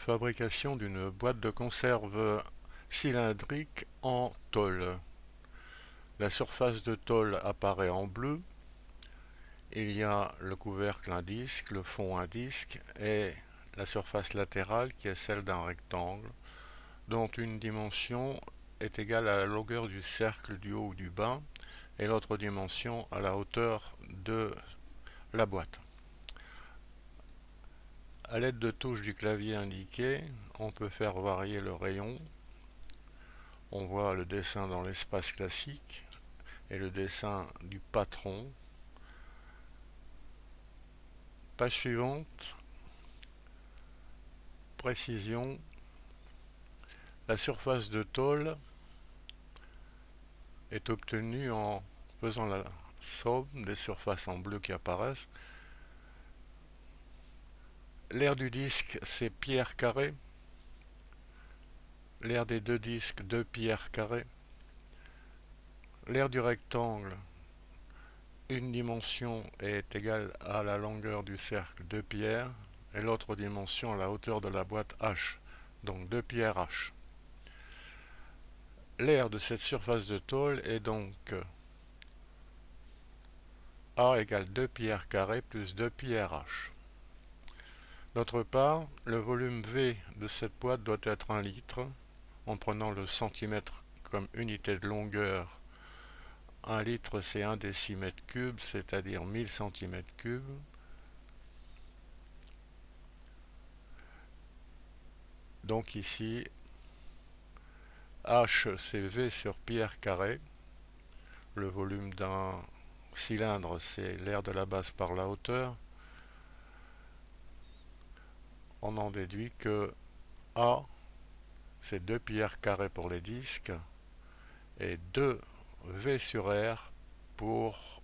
Fabrication d'une boîte de conserve cylindrique en tôle. La surface de tôle apparaît en bleu. Il y a le couvercle un disque, le fond un disque et la surface latérale qui est celle d'un rectangle dont une dimension est égale à la longueur du cercle du haut ou du bas et l'autre dimension à la hauteur de la boîte. À l'aide de touches du clavier indiqué, on peut faire varier le rayon. On voit le dessin dans l'espace classique et le dessin du patron. Page suivante, précision. La surface de tôle est obtenue en faisant la somme des surfaces en bleu qui apparaissent. L'aire du disque, c'est pierre carrée. L'aire des deux disques, 2 pierres carrées. L'aire du rectangle, une dimension est égale à la longueur du cercle 2 pierres et l'autre dimension à la hauteur de la boîte H, donc 2 pierres H. L'aire de cette surface de tôle est donc A égale 2 pierres carrées plus 2 pierres H. D'autre part, le volume V de cette boîte doit être 1 litre, en prenant le centimètre comme unité de longueur. 1 litre c'est 1 décimètre cube, c'est-à-dire 1000 centimètres cubes. Donc ici, H c'est V sur pierre carrée. Le volume d'un cylindre c'est l'aire de la base par la hauteur. On en déduit que A c'est 2 pierres carrées pour les disques et 2 V sur R pour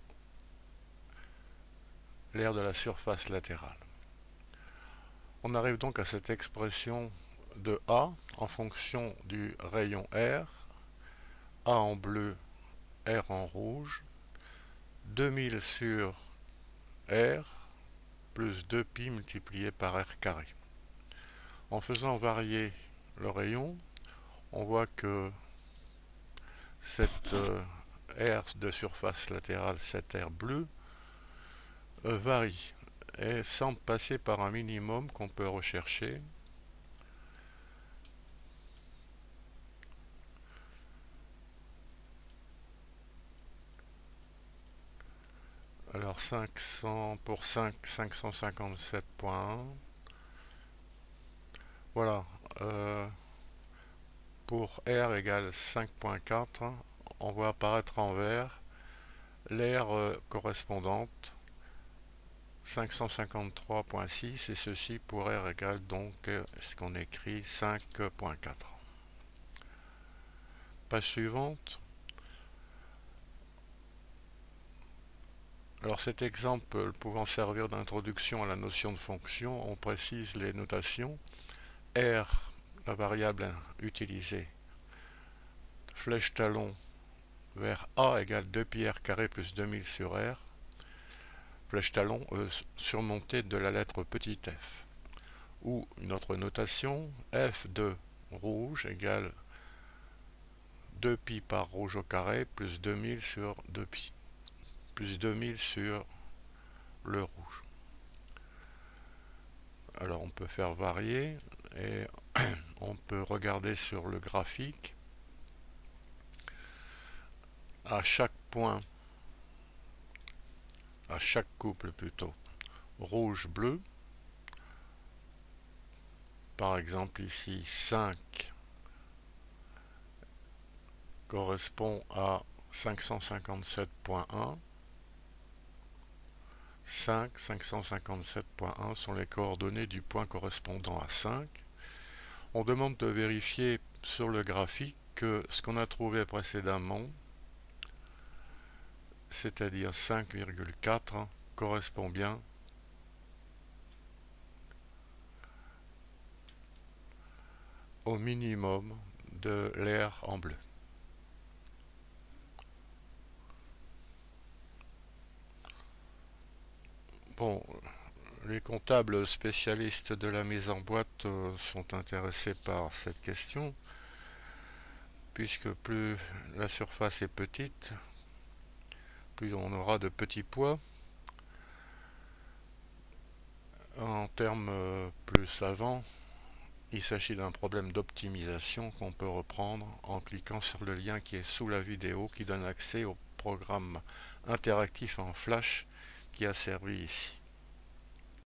l'aire de la surface latérale. On arrive donc à cette expression de A en fonction du rayon R, A en bleu, R en rouge, 2000 sur R plus 2pi multiplié par R carré. En faisant varier le rayon, on voit que cette R de surface latérale, cette R bleue, varie et semble passer par un minimum qu'on peut rechercher. Alors 500 pour 5, 557.1. Voilà. Pour R égale 5.4, on voit apparaître en vert l'aire correspondante 553.6 et ceci pour R égale donc ce qu'on écrit 5.4. Page suivante. Alors cet exemple pouvant servir d'introduction à la notion de fonction, on précise les notations. R, la variable utilisée, flèche talon vers A égale 2 pierres carrées plus 2000 sur R, flèche talon surmontée de la lettre petit f. Ou une autre notation, F de rouge égale 2pi par rouge au carré plus 2000 sur 2pi, plus 2000 sur le rouge. Alors on peut faire varier et on peut regarder sur le graphique. À chaque point, à chaque couple plutôt, rouge-bleu, par exemple ici 5 correspond à 557.1. 5, 557.1 sont les coordonnées du point correspondant à 5. On demande de vérifier sur le graphique que ce qu'on a trouvé précédemment, c'est-à-dire 5,4, correspond bien au minimum de l'aire en bleu. Bon, Les comptables spécialistes de la mise en boîte sont intéressés par cette question, puisque plus la surface est petite, plus on aura de petits poids. En termes plus savants, il s'agit d'un problème d'optimisation qu'on peut reprendre en cliquant sur le lien qui est sous la vidéo qui donne accès au programme interactif en Flash qui a servi ici.